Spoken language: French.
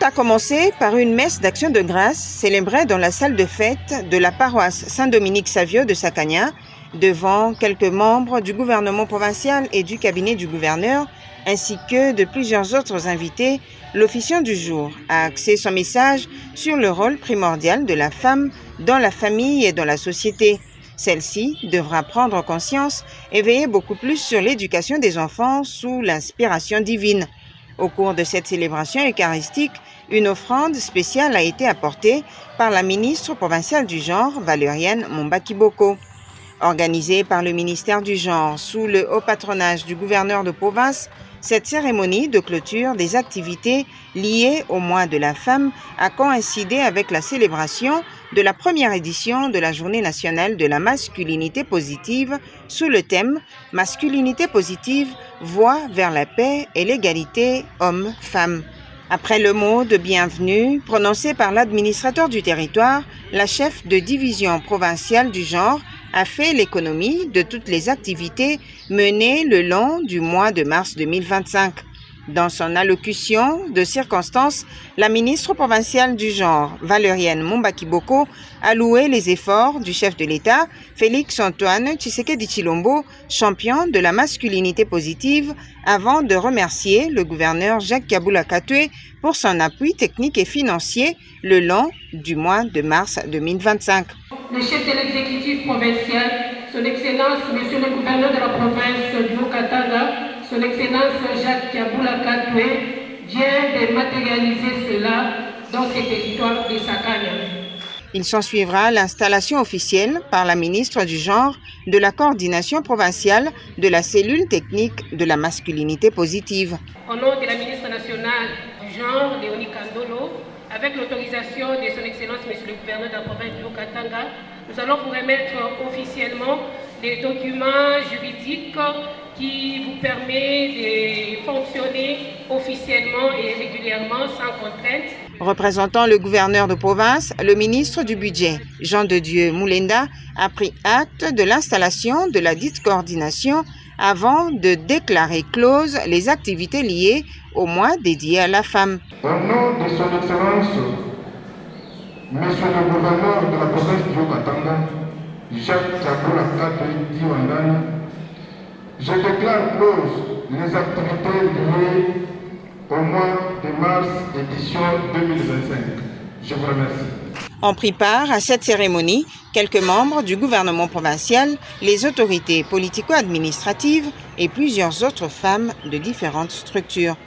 a commencé par une messe d'action de grâce célébrée dans la salle de fête de la paroisse Saint-Dominique-Savio de Sakania, devant quelques membres du gouvernement provincial et du cabinet du gouverneur, ainsi que de plusieurs autres invités. L'officiant du jour a axé son message sur le rôle primordial de la femme dans la famille et dans la société. Celle-ci devra prendre conscience et veiller beaucoup plus sur l'éducation des enfants sous l'inspiration divine. Au cours de cette célébration eucharistique, une offrande spéciale a été apportée par la ministre provinciale du genre, Valériane Momba-Kiboko. Organisée par le ministère du genre sous le haut patronage du gouverneur de province, cette cérémonie de clôture des activités liées au mois de la femme a coïncidé avec la célébration de la première édition de la Journée nationale de la masculinité positive sous le thème « Masculinité positive, voie vers la paix et l'égalité homme-femme ». Après le mot de bienvenue prononcé par l'administrateur du territoire, la chef de division provinciale du genre a fait l'économie de toutes les activités menées le long du mois de mars 2025. Dans son allocution de circonstance, la ministre provinciale du genre, Valériane Momba-Kiboko, a loué les efforts du chef de l'État, Félix-Antoine Tshisekedi Tshilombo, champion de la masculinité positive, avant de remercier le gouverneur Jacques Kabula Katwe pour son appui technique et financier le long du mois de mars 2025. Le chef de l'exécutif provincial, son Excellence, Monsieur le gouverneur de la province du Haut-Katanga, son Excellence Jacques Kabula Katwe, vient de matérialiser cela dans ces territoires de Sakania. Il s'ensuivra l'installation officielle par la ministre du genre de la coordination provinciale de la cellule technique de la masculinité positive. Au nom de la ministre nationale du genre, Léonie Kandolo, avec l'autorisation de son Excellence, Monsieur le gouverneur de la province du Haut-Katanga, nous allons vous remettre officiellement les documents juridiques qui vous permettent de fonctionner officiellement et régulièrement sans contrainte. Représentant le gouverneur de province, le ministre du budget, Jean de Dieu Moulenda, a pris acte de l'installation de la dite coordination avant de déclarer closes les activités liées au mois dédié à la femme. Au nom de son Excellence, Monsieur le gouverneur de la province du Haut-Katanga, Jacques Kabula Katwe Diwandani, je déclare closes les activités liées au mois de mars édition 2025. Je vous remercie. Ont pris part à cette cérémonie quelques membres du gouvernement provincial, les autorités politico-administratives et plusieurs autres femmes de différentes structures.